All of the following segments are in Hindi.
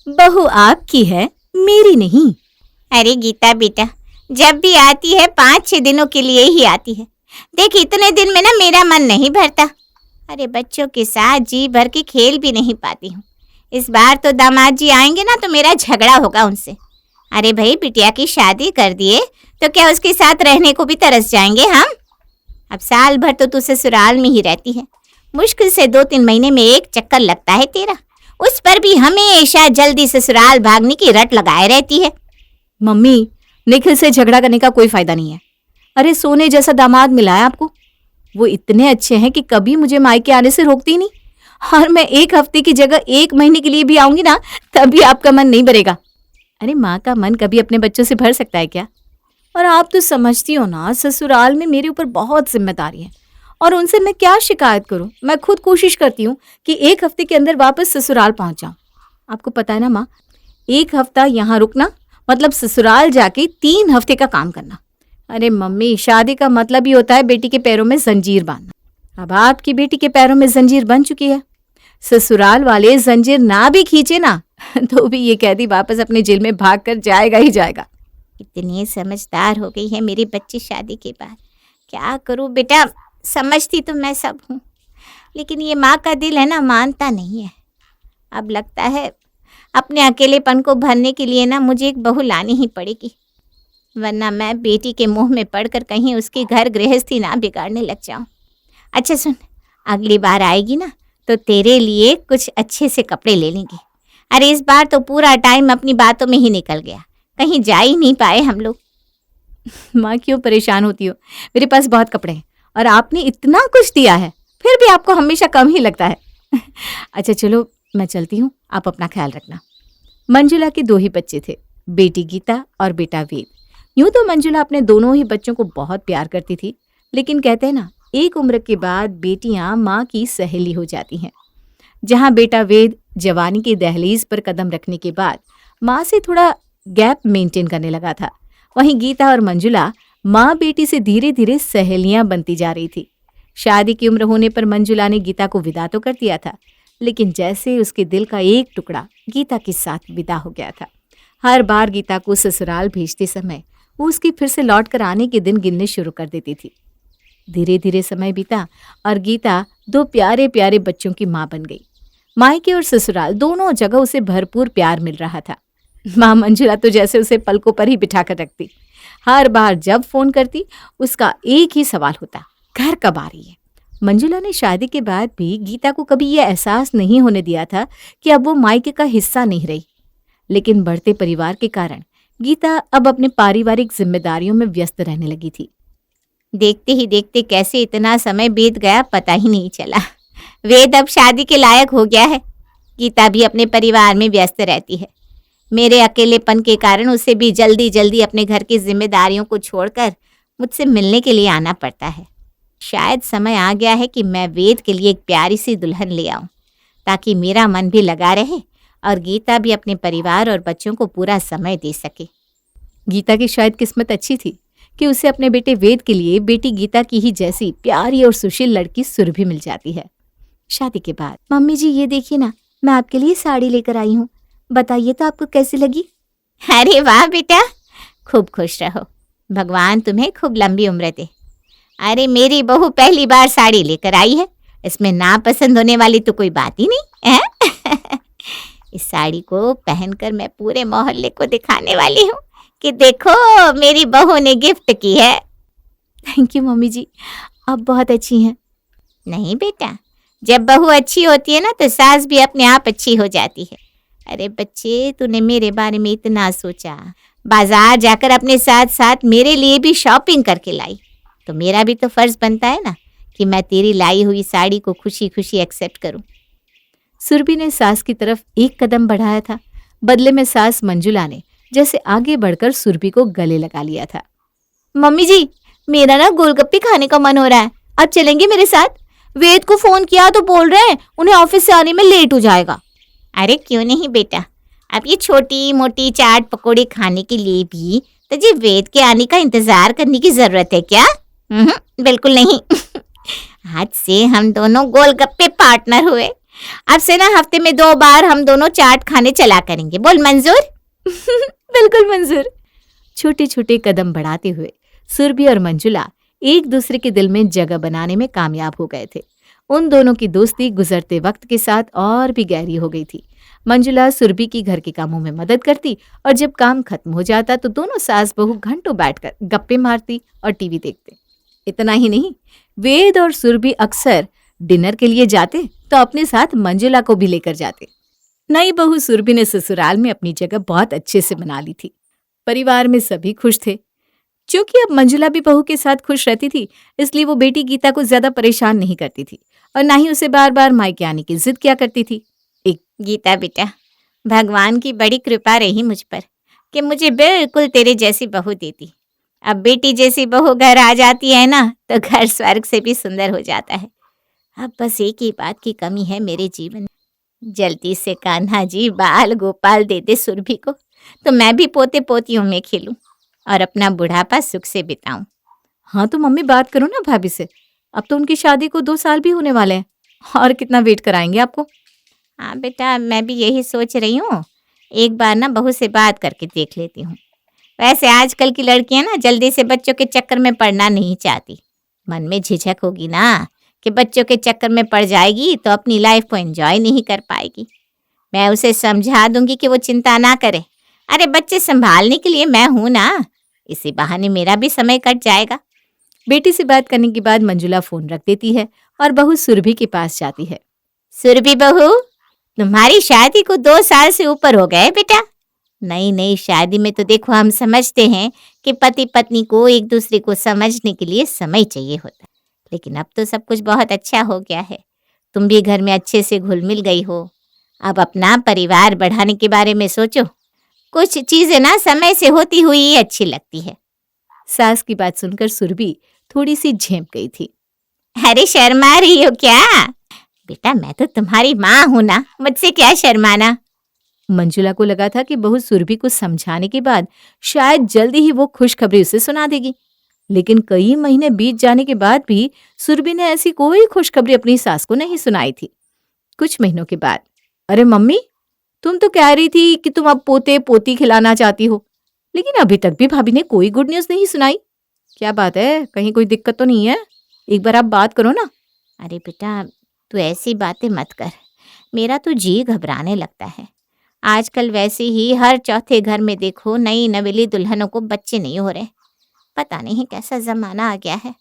बहू आपकी है, मेरी नहीं। अरे गीता बेटा, जब भी आती है 5-6 दिनों के लिए ही आती है। देख, इतने दिन में ना मेरा मन नहीं भरता। अरे बच्चों के साथ जी भर के खेल भी नहीं पाती हूँ। इस बार तो दामाद जी आएंगे ना तो मेरा झगड़ा होगा उनसे। अरे भाई, बिटिया की शादी कर दिए तो क्या उसके साथ रहने को भी तरस जाएंगे हम? अब साल भर तो तू ससुराल में ही रहती है, मुश्किल से 2-3 महीने में एक चक्कर लगता है तेरा, उस पर भी हमेशा जल्दी ससुराल भागने की रट लगाए रहती है। मम्मी, निखिल से झगड़ा करने का कोई फायदा नहीं है। अरे सोने जैसा दामाद मिला है आपको। वो इतने अच्छे हैं कि कभी मुझे मायके आने से रोकती ही नहीं। और मैं 1 हफ्ते की जगह 1 महीने के लिए भी आऊंगी ना, तभी आपका मन नहीं भरेगा। अरे माँ का मन कभी अपने बच्चों से भर सकता है क्या? और आप तो समझती हो ना, ससुराल में मेरे ऊपर बहुत जिम्मेदारी है और उनसे मैं क्या शिकायत करूं। मैं खुद कोशिश करती हूँ कि 1 हफ्ते के अंदर वापस ससुराल पहुंच जाऊं। आपको पता है ना माँ, 1 हफ्ता यहाँ रुकना मतलब ससुराल जाके 3 हफ्ते का काम करना। अरे मम्मी, शादी का मतलब ही होता है बेटी के पैरों में जंजीर बांधना। अब आपकी बेटी के पैरों में जंजीर बन चुकी है। ससुराल वाले जंजीर ना भी खींचे ना तो भी ये कैदी वापस अपने जेल में भाग कर जाएगा ही जाएगा। इतनी समझदार हो गई है मेरी बच्ची शादी के बाद। क्या करूं बेटा, समझती तो मैं सब हूँ, लेकिन ये माँ का दिल है ना, मानता नहीं है। अब लगता है अपने अकेलेपन को भरने के लिए ना मुझे एक बहू लानी ही पड़ेगी, वरना मैं बेटी के मुंह में पड़कर कहीं उसकी घर गृहस्थी ना बिगाड़ने लग जाऊं। अच्छा सुन, अगली बार आएगी ना तो तेरे लिए कुछ अच्छे से कपड़े ले लेंगे। अरे इस बार तो पूरा टाइम अपनी बातों में ही निकल गया, कहीं जा ही नहीं पाए हम लोग। माँ क्यों परेशान होती हो, मेरे पास बहुत कपड़े हैं और आपने इतना कुछ दिया है, फिर भी आपको हमेशा कम ही लगता है। अच्छा चलो मैं चलती हूँ, आप अपना ख्याल रखना। मंजुला के 2 ही बच्चे थे, बेटी गीता और बेटा वेद। यूं तो मंजुला अपने दोनों ही बच्चों को बहुत प्यार करती थी, लेकिन कहते हैं ना, एक उम्र के बाद बेटियां माँ की सहेली हो जाती हैं। जहाँ बेटा वेद जवानी की दहलीज पर कदम रखने के बाद माँ से थोड़ा गैप मेंटेन करने लगा था, वहीं गीता और मंजुला माँ बेटी से धीरे धीरे सहेलियां बनती जा रही थी। शादी की उम्र होने पर मंजुला ने गीता को विदा तो कर दिया था, लेकिन जैसे उसके दिल का एक टुकड़ा गीता के साथ विदा हो गया था। हर बार गीता को ससुराल भेजते समय वो उसकी फिर से लौट कर आने के दिन गिनने शुरू कर देती थी। धीरे धीरे समय बीता और गीता 2 प्यारे प्यारे बच्चों की माँ बन गई। मायके और ससुराल दोनों जगह उसे भरपूर प्यार मिल रहा था। माँ मंजुला तो जैसे उसे पलकों पर ही बिठा कर रखती। हर बार जब फोन करती उसका एक ही सवाल होता, घर कब आ रही है। मंजुला ने शादी के बाद भी गीता को कभी यह एहसास नहीं होने दिया था कि अब वो मायके का हिस्सा नहीं रही, लेकिन बढ़ते परिवार के कारण गीता अब अपने पारिवारिक जिम्मेदारियों में व्यस्त रहने लगी थी। देखते ही देखते कैसे इतना समय बीत गया पता ही नहीं चला। वेद अब शादी के लायक हो गया है, गीता भी अपने परिवार में व्यस्त रहती है। मेरे अकेलेपन के कारण उसे भी जल्दी जल्दी अपने घर की जिम्मेदारियों को छोड़कर मुझसे मिलने के लिए आना पड़ता है। शायद समय आ गया है कि मैं वेद के लिए एक प्यारी सी दुल्हन ले आऊं, ताकि मेरा मन भी लगा रहे और गीता भी अपने परिवार और बच्चों को पूरा समय दे सके। गीता की शायद किस्मत अच्छी थी कि उसे अपने बेटे वेद के लिए बेटी गीता की ही जैसी प्यारी और सुशील लड़की सुरभि मिल जाती है। शादी के बाद, मम्मी जी ये देखिए ना, मैं आपके लिए साड़ी लेकर आई हूँ, बताइए तो आपको कैसी लगी? अरे वाह बेटा, खूब खुश रहो, भगवान तुम्हें खूब लंबी उम्र दे। अरे मेरी बहू पहली बार साड़ी लेकर आई है, इसमें ना पसंद होने वाली तो कोई बात ही नहीं है। इस साड़ी को पहनकर मैं पूरे मोहल्ले को दिखाने वाली हूँ कि देखो मेरी बहू ने गिफ्ट की है। थैंक यू मम्मी जी, आप बहुत अच्छी हैं। नहीं बेटा, जब बहू अच्छी होती है ना तो सास भी अपने आप अच्छी हो जाती है। अरे बच्चे, तूने मेरे बारे में इतना सोचा, बाजार जाकर अपने साथ साथ मेरे लिए भी शॉपिंग करके लाई, तो मेरा भी तो फर्ज बनता है ना कि मैं तेरी लाई हुई साड़ी को खुशी खुशी एक्सेप्ट करूं। सुरभि ने सास की तरफ एक कदम बढ़ाया था, बदले में सास मंजुला ने जैसे आगे बढ़कर सुरभि को गले लगा लिया था। मम्मी जी, मेरा ना गोलगप्पे खाने का मन हो रहा है, आप चलेंगे मेरे साथ? वेद को फोन किया तो बोल रहे हैं उन्हें ऑफिस से आने में लेट हो जाएगा। अरे क्यों नहीं बेटा, अब ये छोटी मोटी चाट पकौड़े खाने के लिए भी तुझे वेद के आने का इंतजार करने की जरूरत है क्या? बिल्कुल नहीं। आज से हम दोनों गोलगप्पे पार्टनर हुए, अब से ना हफ्ते में 2 बार हम दोनों चाट खाने चला करेंगे। बोल मंजूर? बिल्कुल मंजूर। छोटे छोटे कदम बढ़ाते हुए सुरभि और मंजुला एक दूसरे के दिल में जगह बनाने में कामयाब हो गए थे। उन दोनों की दोस्ती गुजरते वक्त के साथ और भी गहरी हो गई थी। मंजुला सुरभि की घर के कामों में मदद करती और जब काम खत्म हो जाता तो दोनों सास बहू घंटों बैठकर गप्पे मारती और टीवी देखते। इतना ही नहीं, वेद और सुरभि अक्सर डिनर के लिए जाते तो अपने साथ मंजुला को भी लेकर जाते। नई बहू सुरभि ने ससुराल में अपनी जगह बहुत अच्छे से बना ली थी। परिवार में सभी खुश थे। क्योंकि अब मंजुला भी बहू के साथ खुश रहती थी, इसलिए वो बेटी गीता को ज्यादा परेशान नहीं करती थी और ना ही उसे बार बार मायके आने की जिद किया करती थी। गीता बेटा, भगवान की बड़ी कृपा रही मुझ पर कि मुझे बिल्कुल तेरे जैसी बहू देती। अब बेटी जैसी बहू घर आ जाती है ना तो घर स्वर्ग से भी सुंदर हो जाता है। अब बस एक ही बात की कमी है मेरे जीवन में। जल्दी से कान्हा जी बाल गोपाल दे दे सुरभि को, तो मैं भी पोते पोतियों में खेलूं और अपना बुढ़ापा सुख से बिताऊं। हाँ तो मम्मी बात करो ना भाभी से। अब तो उनकी शादी को 2 साल भी होने वाले हैं और कितना वेट कराएंगे आपको। हाँ बेटा, मैं भी यही सोच रही हूँ, एक बार ना बहू से बात करके देख लेती हूँ। वैसे आजकल की लड़कियां ना जल्दी से बच्चों के चक्कर में पड़ना नहीं चाहती। मन में झिझक होगी ना कि बच्चों के चक्कर में पड़ जाएगी तो अपनी लाइफ को एंजॉय नहीं कर पाएगी। मैं उसे समझा दूंगी कि वो चिंता ना करे। अरे बच्चे संभालने के लिए मैं हूं ना, इसी बहाने मेरा भी समय कट जाएगा। बेटी से बात करने के बाद मंजुला फोन रख देती है और बहू सुरभि के पास जाती है। सुरभि बहू, तुम्हारी शादी को 2 साल से ऊपर हो गए बेटा। नई शादी में तो देखो हम समझते हैं कि पति पत्नी को एक दूसरे को समझने के लिए समय चाहिए होता है, लेकिन अब तो सब कुछ बहुत अच्छा हो गया है। तुम भी घर में अच्छे से घुल मिल गई हो। अब अपना परिवार बढ़ाने के बारे में सोचो। कुछ चीजें ना समय से होती हुई ही अच्छी लगती है। सास की बात सुनकर सुरभि थोड़ी सी झेंप गई थी। अरे शर्मा रही हो क्या? बेटा मैं तो तुम्हारी माँ हूं ना, मुझसे क्या शर्माना। मंजुला को लगा था कि बहू सुरभि को समझाने के बाद शायद जल्दी ही वो खुशखबरी उसे सुना देगी, लेकिन कई महीने बीत जाने के बाद भी सुरभि ने ऐसी कोई खुशखबरी अपनी सास को नहीं सुनाई थी। कुछ महीनों के बाद, अरे मम्मी, तुम तो कह रही थी कि तुम अब पोते पोती खिलाना चाहती हो, लेकिन अभी तक भी भाभी ने कोई गुड न्यूज नहीं सुनाई। क्या बात है, कहीं कोई दिक्कत तो नहीं है? एक बार आप बात करो ना। अरे बेटा तू ऐसी बातें मत कर, मेरा तो जी घबराने लगता है। आजकल वैसे ही हर चौथे घर में देखो नई नवेली दुल्हनों को बच्चे नहीं हो रहे। पता नहीं कैसा जमाना आ गया है।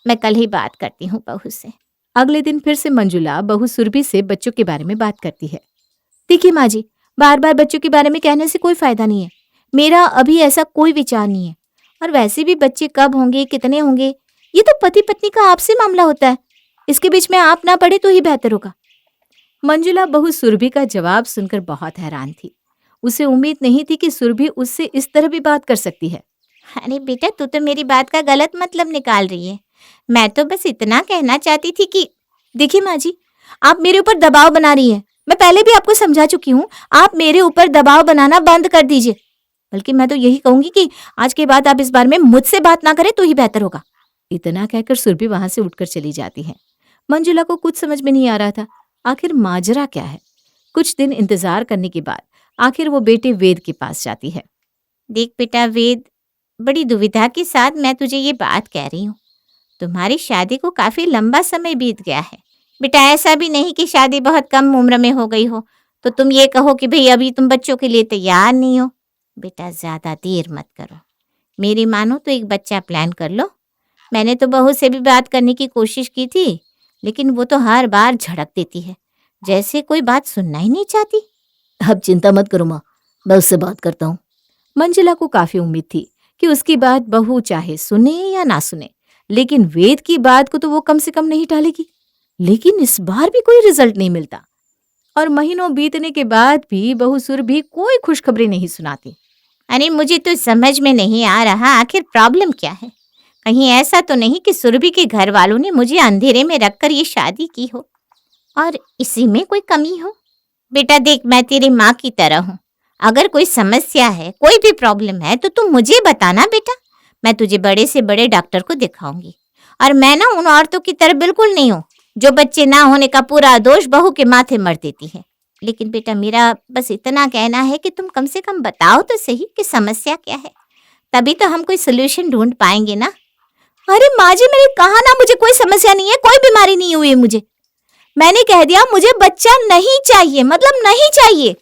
मैं कल ही बात करती हूँ बहू से। अगले दिन फिर से मंजुला बहू सुरभि से बच्चों के बारे में बात करती है। देखिए माँ जी, बार बार बच्चों के बारे में कहने से कोई फायदा नहीं है। मेरा अभी ऐसा कोई विचार नहीं है, और वैसे भी बच्चे कब होंगे, कितने होंगे, ये तो पति पत्नी का आपसी मामला होता है। इसके बीच में आप ना पड़े तो ही बेहतर होगा। मंजुला बहू सुरभि का जवाब सुनकर बहुत हैरान थी। उसे उम्मीद नहीं थी कि सुरभि उससे इस तरह भी बात कर सकती है। अरे बेटा तू तो मेरी बात का गलत मतलब निकाल रही है। मैं तो बस इतना कहना चाहती थी कि देखिए माँ जी, आप मेरे ऊपर दबाव बना रही हैं। मैं पहले भी आपको समझा चुकी हूँ, आप मेरे ऊपर दबाव बनाना बंद कर दीजिए। बल्कि मैं तो यही कहूंगी कि आज के बाद आप इस बारे में मुझसे बात ना करें तो ही बेहतर होगा। इतना कहकर सुरभि वहां से उठकर चली जाती है। मंजुला को कुछ समझ में नहीं आ रहा था, आखिर माजरा क्या है। कुछ दिन इंतजार करने के बाद आखिर वो बेटे वेद के पास जाती है। देख बेटा वेद, बड़ी दुविधा के साथ मैं तुझे ये बात कह रही हूँ। तुम्हारी शादी को काफी लंबा समय बीत गया है। बेटा ऐसा भी नहीं कि शादी बहुत कम उम्र में हो गई हो तो तुम ये कहो कि भाई अभी तुम बच्चों के लिए तैयार नहीं हो। बेटा ज्यादा देर मत करो, मेरी मानो तो एक बच्चा प्लान कर लो। मैंने तो बहू से भी बात करने की कोशिश की थी, लेकिन वो तो हर बार झड़क देती है, जैसे कोई बात सुनना ही नहीं चाहती। अब चिंता मत करो माँ, मैं उससे बात करता हूँ। मंजुला को काफी उम्मीद थी कि उसकी बात बहू चाहे सुने या ना सुने, लेकिन वेद की बात को तो वो कम से कम नहीं टालेगी। लेकिन इस बार भी कोई रिजल्ट नहीं मिलता, और महीनों बीतने के बाद भी बहू सुरभि कोई खुशखबरी नहीं सुनाती। अरे मुझे तो समझ में नहीं आ रहा आखिर प्रॉब्लम क्या है। कहीं ऐसा तो नहीं कि सुरभि के घर वालों ने मुझे अंधेरे में रखकर ये शादी की हो और इसी में कोई कमी हो। बेटा देख, मैं तेरी माँ की तरह हूँ। अगर कोई समस्या है, कोई भी प्रॉब्लम है तो तुम मुझे बताना बेटा। मैं तुझे बड़े से बड़े डॉक्टर को दिखाऊंगी। और मैं ना उन औरतों की तरह बिल्कुल नहीं हूँ जो बच्चे ना होने का पूरा दोष बहू के माथे मर देती है। लेकिन बेटा मेरा बस इतना कहना है कि तुम कम से कम बताओ तो सही कि समस्या क्या है, तभी तो हम कोई सोल्यूशन ढूंढ पाएंगे ना। अरे माँ जी, मैंने कहा ना मुझे कोई समस्या नहीं है, कोई बीमारी नहीं हुई है मुझे। मैंने कह दिया मुझे बच्चा नहीं चाहिए, मतलब नहीं चाहिए।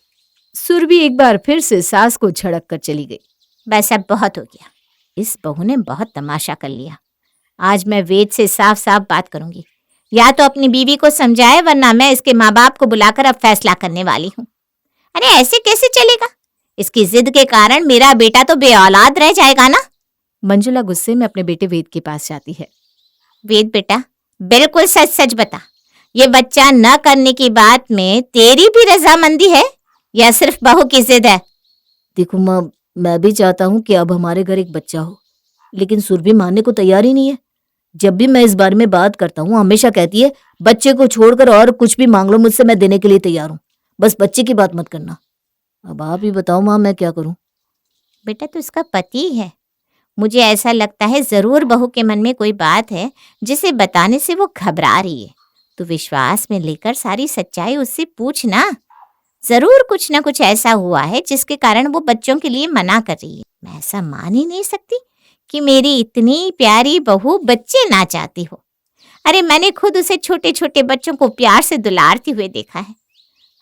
सुरभि एक बार फिर से सास को झड़क कर चली गई। बस अब बहुत हो गया, इस बहू ने बहुत तमाशा कर लिया। आज मैं वेद से साफ साफ बात करूंगी, या तो अपनी बीवी को समझाए वरना मैं इसके माँ बाप को बुलाकर अब फैसला करने वाली हूँ। अरे ऐसे कैसे चलेगा, इसकी जिद के कारण मेरा बेटा तो बेऔलाद रह जाएगा ना। मंजुला गुस्से में अपने बेटे वेद के पास जाती है। वेद बेटा बिल्कुल सच सच बता, ये बच्चा न करने की बात में तेरी भी रजामंदी है या सिर्फ बहू की जिद है? देखो माँ, मैं भी चाहता हूँ कि अब हमारे घर एक बच्चा हो, लेकिन सुरभि मानने को तैयार ही नहीं है। जब भी मैं इस बारे में बात करता हूँ हमेशा कहती है बच्चे को छोड़कर और कुछ भी मांग लो मुझसे, मैं देने के लिए तैयार हूँ, बस बच्चे की बात मत करना। अब आप ही बताओ माँ, मैं क्या करूँ? बेटा तो इसका पति है, मुझे ऐसा लगता है जरूर बहू के मन में कोई बात है जिसे बताने से वो घबरा रही है। तो विश्वास में लेकर सारी सच्चाई उससे पूछना, जरूर कुछ ना कुछ ऐसा हुआ है जिसके कारण वो बच्चों के लिए मना कर रही है। मैं ऐसा मान ही नहीं सकती कि मेरी इतनी प्यारी बहू बच्चे ना चाहती हो। अरे मैंने खुद उसे छोटे छोटे बच्चों को प्यार से दुलारती हुए देखा है,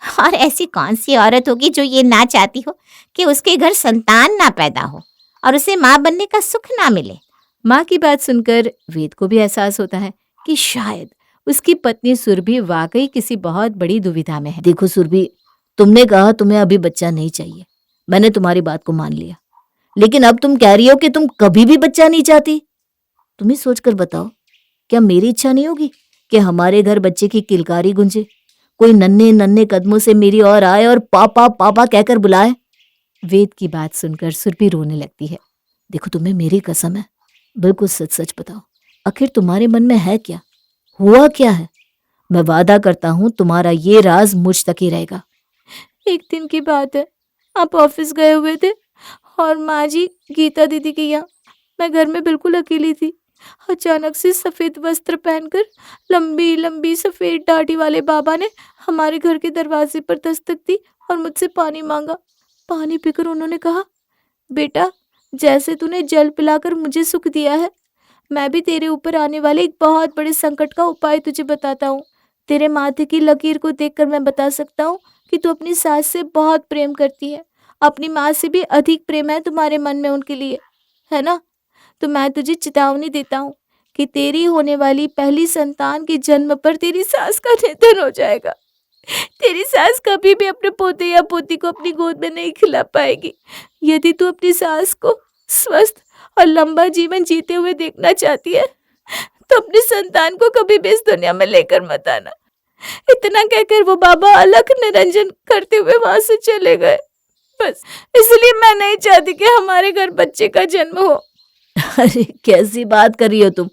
और ऐसी कौन सी औरत होगी जो ये ना चाहती हो कि उसके घर संतान ना पैदा हो और उसे माँ बनने का सुख ना मिले। माँ की बात सुनकर वेद को भी एहसास होता है कि शायद उसकी पत्नी सुरभि वाकई किसी बहुत बड़ी दुविधा में है। देखो सुरभि, तुमने कहा तुम्हें अभी बच्चा नहीं चाहिए, मैंने तुम्हारी बात को मान लिया, लेकिन अब तुम कह रही हो कि तुम कभी भी बच्चा नहीं चाहती। तुम ही सोचकर बताओ, क्या मेरी इच्छा नहीं होगी कि हमारे घर बच्चे की किलकारी गुंजे, कोई नन्हे नन्हे कदमों से मेरी ओर आए और पापा पापा कहकर बुलाए? वेद की बात सुनकर सुरभि रोने लगती है। देखो तुम्हें मेरी कसम है, बिल्कुल सच सच बताओ, आखिर तुम्हारे मन में है क्या, हुआ क्या है? मैं वादा करता हूँ तुम्हारा ये राज मुझ तक ही रहेगा। एक दिन की बात है, आप ऑफिस गए हुए थे और माँ जी गीता दीदी के यहाँ, मैं घर में बिल्कुल अकेली थी। अचानक से सफेद वस्त्र पहनकर लंबी लंबी सफेद दाढ़ी वाले बाबा ने हमारे घर के दरवाजे पर दस्तक दी और मुझसे पानी मांगा। पानी पीकर उन्होंने कहा, बेटा जैसे तूने जल पिलाकर मुझे सुख दिया है, मैं भी तेरे ऊपर आने वाले एक बहुत बड़े संकट का उपाय तुझे बताता हूँ। तेरे माथे की लकीर को देखकर मैं बता सकता हूँ कि तू अपनी सास से बहुत प्रेम करती है, अपनी माँ से भी अधिक प्रेम है तुम्हारे मन में उनके लिए, है ना? तो मैं तुझे चेतावनी देता हूँ कि तेरी होने वाली पहली संतान के जन्म पर तेरी सास का निधन हो जाएगा। तेरी सास कभी भी अपने पोते या पोती को अपनी गोद में नहीं खिला पाएगी। यदि तू अपनी सास को स्वस्थ और लंबा जीवन जीते हुए देखना चाहती है तो अपनी संतान को कभी भी इस दुनिया में लेकर मत आना। इतना कहकर वो बाबा अलख निरंजन करते हुए वहां से चले गए। बस इसलिए मैं नहीं चाहती कि हमारे घर बच्चे का जन्म हो। अरे कैसी बात कर रही हो तुम,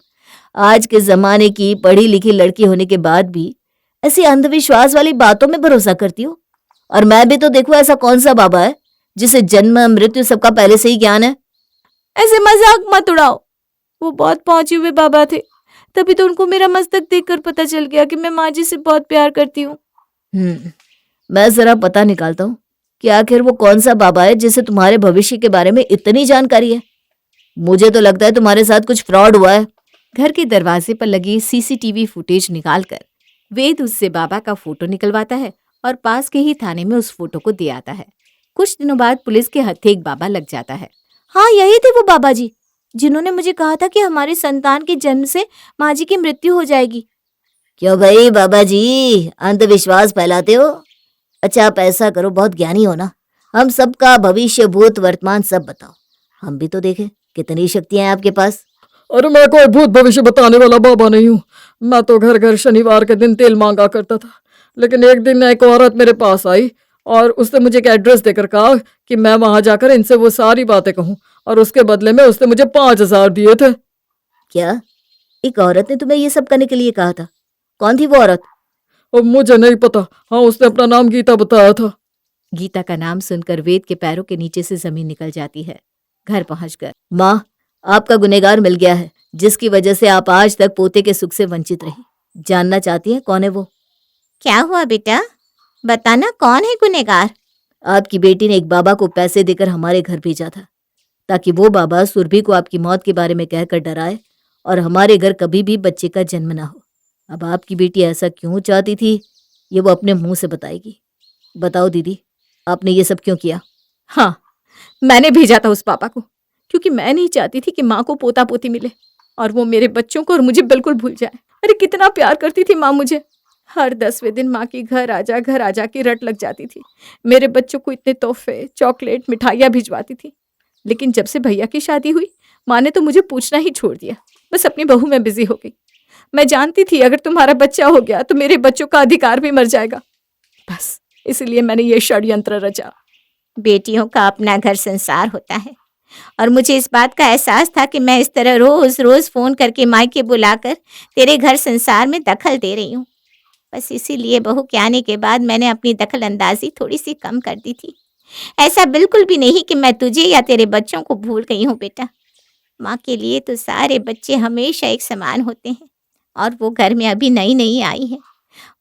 आज के जमाने की पढ़ी लिखी लड़की होने के बाद भी ऐसी अंधविश्वास वाली बातों में भरोसा करती हो? और मैं भी तो देखो, ऐसा कौन सा बाबा है जिसे जन्म मृत्यु सबका पहले से ही ज्ञान है? ऐसे मजाक मत उड़ाओ, वो बहुत पहुंचे हुए बाबा थे, तभी तो उनको मेरा मस्तक देखकर पता चल गया कि मैं माँ जी से बहुत प्यार करती हूँ। मैं जरा पता निकालता हूँ कि आखिर वो कौन सा बाबा है जिसे तुम्हारे भविष्य के बारे में इतनी जानकारी है। मुझे तो लगता है तुम्हारे साथ कुछ फ्रॉड हुआ है। घर के दरवाजे पर लगी सीसीटीवी फुटेज निकालकर वेद उससे बाबा का फोटो निकलवाता है और पास के ही थाने में उस फोटो को दे आता है। कुछ दिनों बाद पुलिस के हत्थे एक बाबा लग जाता है। हाँ, यही थे वो बाबा जी जिन्होंने मुझे कहा था कि हमारे संतान के जन्म से माँ जी की मृत्यु हो जाएगी। क्यों भाई बाबा जी, अंधविश्वास फैलाते हो? अच्छा आप ऐसा करो, बहुत ज्ञानी हो ना, हम सबका भविष्य भूत वर्तमान सब बताओ, हम भी तो देखें कितनी शक्तियां हैं आपके पास। अरे मैं कोई भूत भविष्य बताने वाला बाबा नहीं हूँ। मैं तो घर घर शनिवार के दिन तेल मांगा करता था, लेकिन एक दिन एक औरत मेरे पास आई और उसने मुझे एक एड्रेस देकर कहा कि मैं वहां जाकर इनसे वो सारी बातें कहूँ, और उसके बदले में उसने मुझे 5,000 दिए थे। क्या एक औरत ने तुम्हें ये सब करने के लिए कहा था? कौन थी वो औरत? अब मुझे नहीं पता। हाँ, उसने अपना नाम गीता बताया था। गीता का नाम सुनकर वेद के पैरों के नीचे से जमीन निकल जाती है। घर पहुंचकर, माँ आपका गुनहगार मिल गया है, जिसकी वजह से आप आज तक पोते के सुख से वंचित रही। जानना चाहती हैं कौन है वो? क्या हुआ बेटा, बताना कौन है गुनहगार? आपकी बेटी ने एक बाबा को पैसे देकर हमारे घर भेजा था ताकि वो बाबा सुरभि को आपकी मौत के बारे में कहकर डराए और हमारे घर कभी भी बच्चे का जन्म ना हो। अब आपकी बेटी ऐसा क्यों चाहती थी ये वो अपने मुंह से बताएगी। बताओ दीदी, आपने ये सब क्यों किया? हाँ, मैंने भेजा था उस पापा को क्योंकि मैं नहीं चाहती थी कि माँ को पोता पोती मिले और वो मेरे बच्चों को और मुझे बिल्कुल भूल जाए। अरे कितना प्यार करती थी माँ मुझे। हर 10वें दिन माँ की घर आजा की रट लग जाती थी। मेरे बच्चों को इतने तोहफे, चॉकलेट, मिठाइयाँ भिजवाती थी। लेकिन जब से भैया की शादी हुई माँ ने तो मुझे पूछना ही छोड़ दिया, बस अपनी बहू में बिजी हो गई। मैं जानती थी अगर तुम्हारा बच्चा हो गया तो मेरे बच्चों का अधिकार भी मर जाएगा। बस इसलिए मैंने ये षड्यंत्र रचा। बेटियों का अपना घर संसार होता है और मुझे इस बात का एहसास था कि मैं इस तरह रोज रोज फोन करके मायके बुलाकर तेरे घर संसार में दखल दे रही हूँ। बस इसीलिए बहू के आने के बाद मैंने अपनी दखल अंदाजी थोड़ी सी कम कर दी थी। ऐसा बिल्कुल भी नहीं कि मैं तुझे या तेरे बच्चों को भूल गई हूँ बेटा। माँ के लिए तो सारे बच्चे हमेशा एक समान होते हैं और वो घर में अभी नई नई आई है।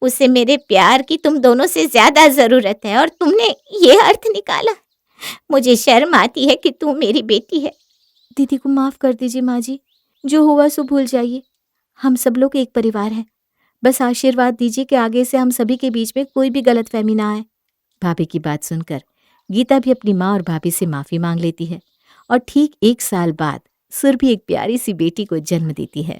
उसे मेरे प्यार की तुम दोनों से ज्यादा जरूरत है और तुमने ये अर्थ निकाला। मुझे शर्म आती है कि तू मेरी बेटी है। दीदी को माफ कर दीजिए माँ जी, जो हुआ सो भूल जाइए। हम सब लोग एक परिवार हैं। बस आशीर्वाद दीजिए कि आगे से हम सभी के बीच में कोई भी गलतफहमी ना आए। भाभी की बात सुनकर गीता भी अपनी माँ और भाभी से माफी मांग लेती है और ठीक 1 साल बाद सुरभि एक प्यारी सी बेटी को जन्म देती है।